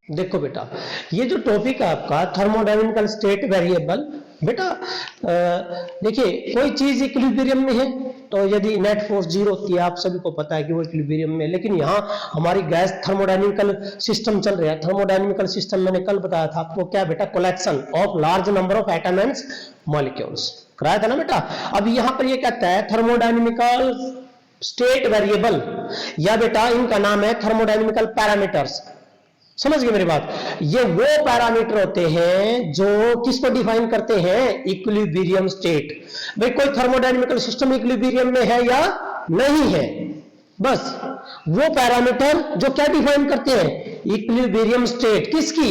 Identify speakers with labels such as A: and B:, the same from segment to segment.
A: देखो बेटा, ये जो टॉपिक है आपका थर्मोडायनेमिकल स्टेट वेरिएबल, बेटा देखिए कोई चीज इक्विलिब्रियम में है तो यदि नेट फोर्स जीरो होती है, आप सभी को पता है कि वो इक्विलिब्रियम में, लेकिन यहाँ हमारी गैस थर्मोडायनेमिकल सिस्टम चल रहा है। थर्मोडायनेमिकल सिस्टम मैंने कल बताया था आपको, क्या बेटा, collection of large number of atom and molecules कराया था ना बेटा। अब यहाँ पर ये कहता है थर्मोडायनेमिकल स्टेट वेरिएबल, या बेटा इनका नाम है थर्मोडायनेमिकल पैरामीटर्स। समझ गए मेरी बात? ये वो पैरामीटर होते हैं जो किसको डिफाइन करते हैं? Equilibrium state. भाई कोई थर्मोडायनेमिकल सिस्टम इक्विलिब्रियम में है या नहीं है, बस वो पैरामीटर जो क्या डिफाइन करते हैं? इक्विलिब्रियम स्टेट किसकी?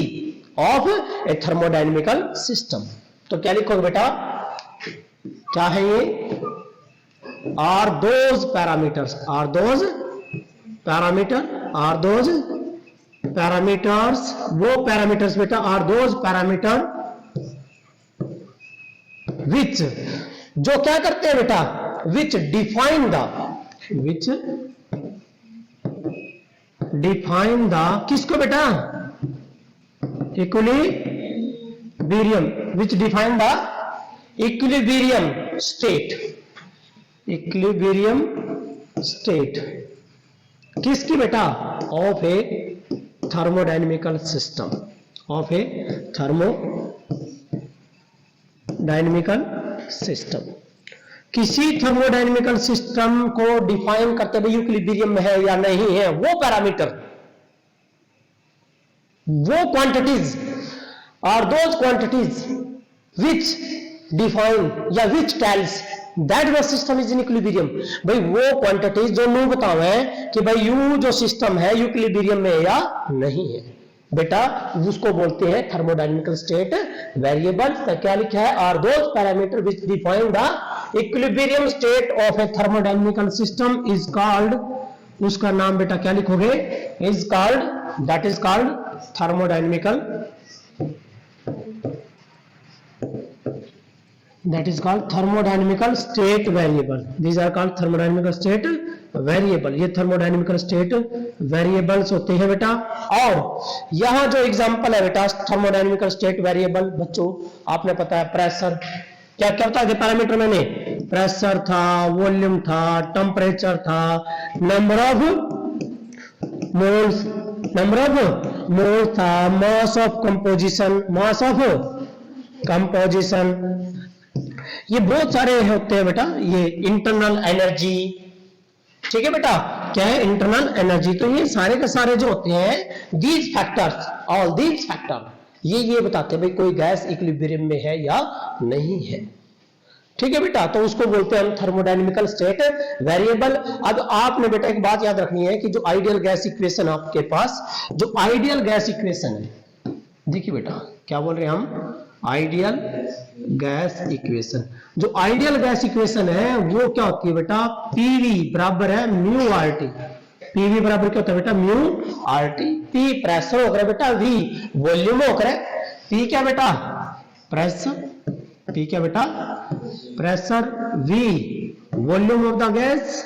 A: Of a thermodynamical system. तो क्या लिखोगे बेटा? क्या है ये? Are those parameters, are those parameter, are those parameters, वो पैरामीटर्स बेटा आर दोज पैरामीटर विच, जो क्या करते हैं बेटा? Which define the, which define the किसको बेटा? Equilibrium, which define the equilibrium state, equilibrium state किसकी बेटा? Of a thermodynamical system, of a thermodynamical system. किसी थर्मोडायनेमिकल सिस्टम को डिफाइन करते हुए इक्विलिब्रियम में है या नहीं है, वो पैरामीटर, वो quantities are those quantities which define या which tells that the system is in equilibrium. भाई वो क्वांटिटीज जो नु बतावे कि भाई यू जो सिस्टम है इक्विलिब्रियम में या नहीं है बेटा, उसको बोलते हैं थर्मोडायनेमिकल स्टेट वेरिएबल। तो क्या लिखा है? Are those parameter which define the equilibrium state of a thermodynamical system is called, उसका नाम बेटा क्या लिखोगे? Is called, that is called thermodynamical, that is called thermodynamical state variable. These are called thermodynamical state variable. ये thermodynamical state variables होते हैं बेटा। और यहाँ जो एग्जांपल है बेटा thermodynamical state variable, बच्चों आपने पता है प्रेशर, क्या क्या होता है पैरामीटर? मैंने प्रेशर था, वॉल्यूम था, टेम्परेचर था, number of moles, number of moles था, mass of composition, mass of composition, ये बहुत सारे होते हैं बेटा। ये इंटरनल एनर्जी, ठीक है बेटा, क्या है? Internal energy. तो ये सारे के सारे जो होते हैं these factors, all these factor ये बताते हैं भाई कोई गैस इक्विलिब्रियम में है या नहीं है, ठीक है बेटा। तो उसको बोलते हैं हम थर्मोडायनेमिकल स्टेट वेरिएबल। अब आपने बेटा एक बात याद रखनी है कि जो आइडियल गैस इक्वेशन आपके पास, जो आइडियल गैस इक्वेशन है, देखिए बेटा क्या बोल रहे हैं हम? Ideal gas equation. जो आइडियल गैस इक्वेशन है वो क्या होती है बेटा? पीवी बराबर है म्यू आर टी। पीवी बराबर क्या होता है बेटा? Mu R T. P pressure होकर बेटा, वी वॉल्यूम होकर, पी क्या बेटा? प्रेशर, पी क्या बेटा? Pressure, V volume of the gas,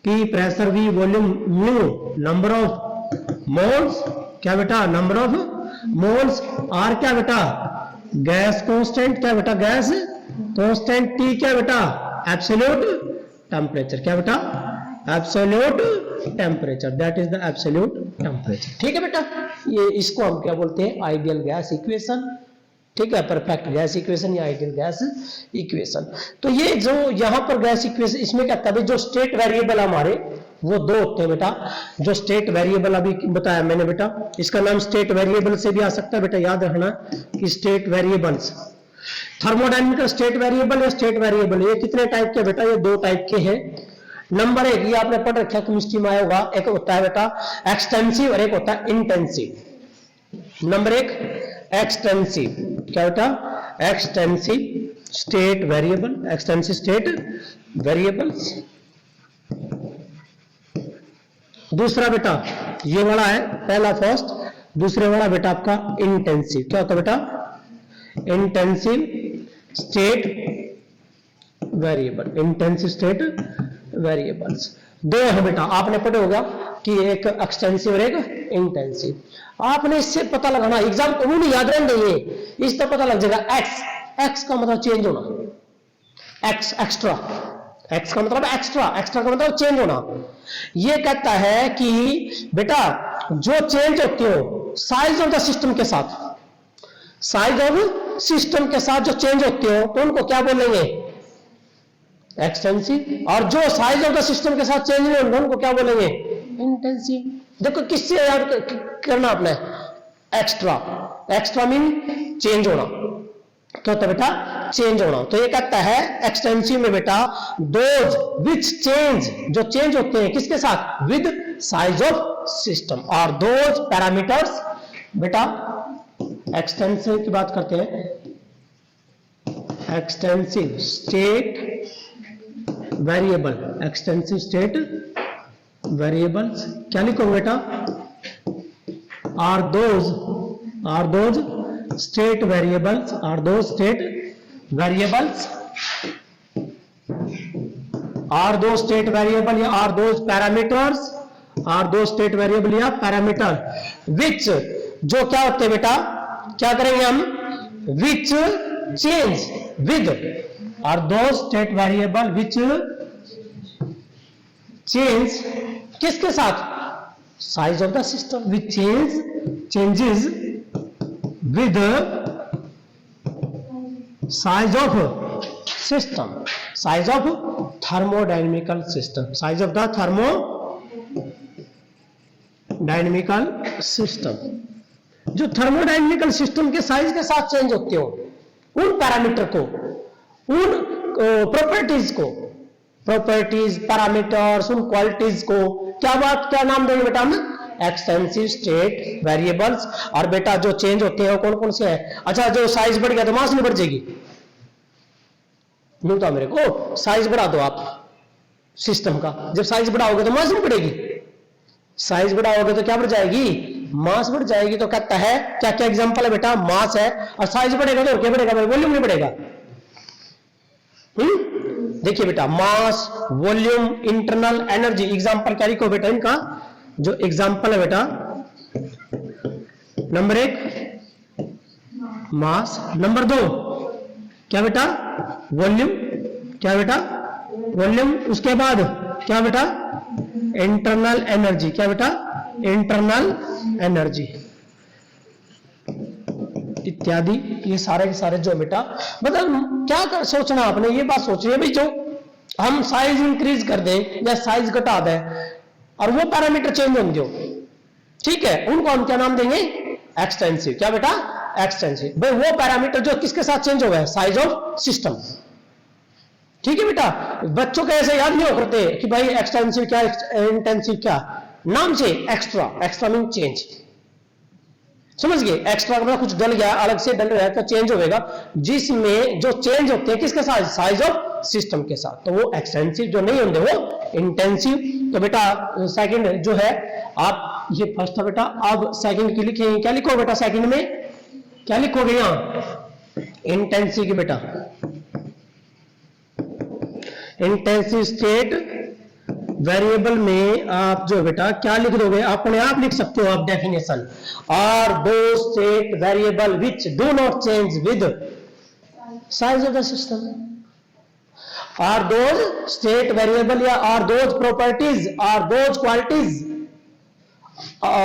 A: P pressure, V volume, mu number of moles, क्या बेटा? नंबर ऑफ मोल्स, आर क्या बेटा? गैस कांस्टेंट, क्या बेटा? गैस कांस्टेंट, टी क्या बेटा? एब्सोल्यूट टेम्परेचर, क्या बेटा? Absolute temperature, that is the absolute temperature, ठीक है बेटा। ये इसको हम क्या बोलते हैं? आइडियल गैस इक्वेशन, ठीक है, परफेक्ट गैस इक्वेशन या आइडियल गैस इक्वेशन। तो ये जो यहां पर गैस इक्वेशन, इसमें क्या कहता है? जो स्टेट वेरिएबल हमारे वो दो होते हैं बेटा। जो स्टेट वेरिएबल अभी बताया मैंने बेटा, इसका नाम स्टेट वेरिएबल से भी आ सकता है बेटा, याद रखना कि state variables, thermodynamical state variable या स्टेट वेरिएबल, ये कितने टाइप के बेटा? ये दो टाइप के हैं। नंबर एक, ये आपने पढ़ रखा केमिस्ट्री में आया होगा, एक होता है बेटा एक्सटेंसिव और एक होता है इंटेंसिव। नंबर एक एक्सटेंसिव, क्या बेटा? Extensive state variable, extensive state variables. दूसरा बेटा ये वाला है, पहला फर्स्ट, दूसरे वाला बेटा आपका इंटेंसिव। क्या होता है बेटा? Intensive state variable, intensive state variables. दो है बेटा, आपने पढ़े होगा कि एक एक्सटेंसिव और एक इंटेंसिव। आपने इससे पता लगाना, एग्जाम को नहीं याद रहने देंगे, इससे पता लग जाएगा एक्स, एक्स का मतलब चेंज होना, एक्स एक्स्ट्रा, एक्स का मतलब एक्स्ट्रा, एक्स्ट्रा का मतलब चेंज होना। ये कहता है कि बेटा जो चेंज होते हो साइज ऑफ द सिस्टम के साथ, साइज ऑफ सिस्टम के साथ जो चेंज होते हो तो उनको क्या बोलेंगे, एक्सटेंसिव। और जो साइज ऑफ द सिस्टम के साथ चेंज नहीं होंगे उनको क्या बोलेंगे, इंटेंसिव। देखो किससे याद करना आपने, एक्स्ट्रा, एक्स्ट्रा मीन चेंज होना, क्या होता है बेटा, चेंज होना। तो ये कहता है एक्सटेंसिव में बेटा दोज विच चेंज, जो चेंज होते हैं किसके साथ, विद साइज ऑफ सिस्टम, और दोज पैरामीटर्स, बेटा एक्सटेंसिव की बात करते हैं, extensive state variable, extensive state variables क्या लिखो बेटा, are those state variables, are those state variables, are those state variable या are those parameters, are those state variable या पैरामीटर विच, जो क्या होते हैं बेटा, क्या करेंगे हम, which change with, are those state variable which change किसके साथ, size of the system, which changes with size of system, size of thermodynamical system, size of the thermodynamical system. जो थर्मोडायनेमिकल सिस्टम के साइज के साथ change होते हो उन parameter को, उन प्रॉपर्टीज को, प्रॉपर्टीज पैरामीटर्स, उन क्वालिटीज को क्या नाम देंगे बेटा हम, एक्सटेंसिव स्टेट वेरिएबल्स। और बेटा जो चेंज होते हैं वो कौन कौन से हैं, अच्छा जो साइज बढ़ गया तो मास नहीं बढ़ जाएगी, नहीं तो मेरे को साइज बढ़ा दो आप सिस्टम का, जब साइज बढ़ाओगे तो मास नहीं बढ़ेगी, साइज बढ़ाओगे तो क्या बढ़ जाएगी, मास बढ़ जाएगी। तो कहता है क्या क्या एग्जांपल है बेटा, मास है, और साइज बढ़ेगा तो क्या बढ़ेगा, वॉल्यूम नहीं बढ़ेगा। देखिए बेटा मास, वॉल्यूम, इंटरनल एनर्जी, एग्जांपल क्या लिखो बेटा इनका, जो एग्जांपल है बेटा, नंबर 1 मास, नंबर 2 क्या बेटा, वॉल्यूम, क्या बेटा वॉल्यूम, उसके बाद क्या बेटा, इंटरनल एनर्जी, क्या बेटा, इंटरनल एनर्जी इत्यादि। ये सारे के सारे जो बेटा, मतलब क्या सोचना आपने, ये बात सोचनी है भाई, जो हम साइज इंक्रीज कर दें या साइज घटा दें और वो पैरामीटर चेंज होंगे, ठीक है, उनको हम क्या नाम देंगे, एक्सटेंसिव। क्या बेटा, एक्सटेंसिव। भाई वो पैरामीटर जो किसके साथ चेंज हो गया, साइज ऑफ सिस्टम, ठीक है बेटा। बच्चों को ऐसे याद नहीं हो करते कि भाई एक्सटेंसिव क्या, इंटेंसिव क्या, नाम से एक्स्ट्रा, एक्स्ट्रा मीन चेंज, समझ गए, एक्स्ट्रा का मतलब कुछ डल गया, अलग से डल रहा है तो चेंज होगा, जिसमें जो चेंज होते हैं किसके साथ, साइज ऑफ सिस्टम के साथ, तो वो एक्सटेंसिव, जो नहीं होंगे वो इंटेंसिव। तो बेटा सेकंड जो है, आप ये फर्स्ट था बेटा, अब सेकंड की लिखेंगे, क्या लिखो बेटा सेकंड में, क्या लिखोगे यहां, इंटेंसिव की बेटा, इंटेंसिव स्टेट वेरिएबल में आप जो बेटा क्या लिख दोगे, अपने आप लिख सकते हो आप definition, are those state variable which do not change with size of the system, are those state variable या are those properties, are those qualities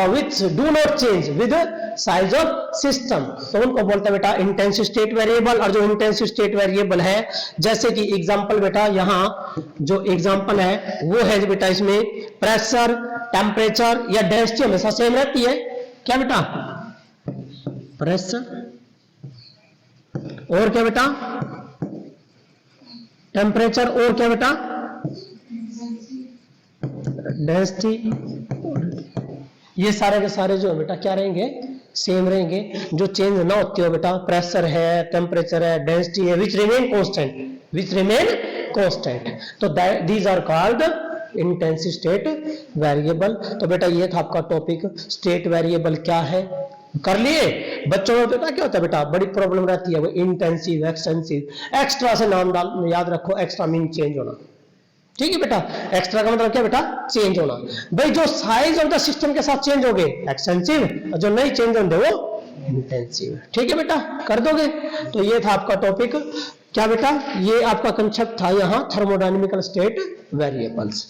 A: which do not change with size of system, तो उनको बोलते हैं बेटा intensive state variable. और जो intensive state variable है, जैसे कि एग्जांपल बेटा यहां जो एग्जांपल है वो है बेटा, इसमें प्रेशर, टेम्परेचर या डेंसिटी हमेशा सेम रहती है, क्या बेटा, प्रेशर और क्या बेटा, टेम्परेचर और क्या बेटा, डेंसिटी, ये सारे के सारे जो बेटा क्या रहेंगे, सेम रहेंगे। जो चेंज ना होती हो बेटा, प्रेशर है, टेम्परेचर है, डेंसिटी है, which remain constant, which remain constant, तो these are called intensive state variable. तो बेटा ये था आपका टॉपिक, स्टेट वेरिएबल क्या है, कर लिए। बच्चों में पता क्या होता है बेटा, बड़ी प्रॉब्लम रहती है वो इंटेंसिव, एक्सटेंसिव, एक्स्ट्रा से नाम डाल याद रखो, एक्स्ट्रा मीन चेंज होना, ठीक है बेटा, एक्स्ट्रा का मतलब क्या बेटा, चेंज होना। भाई जो साइज ऑफ द सिस्टम के साथ चेंज हो गए एक्सटेंसिव, और जो नहीं चेंज होंगे वो इंटेंसिव। ठीक है बेटा, कर दोगे। तो ये था आपका टॉपिक क्या बेटा, ये आपका कंसेप्ट था यहाँ थर्मोडायनेमिकल स्टेट वेरिएबल्स।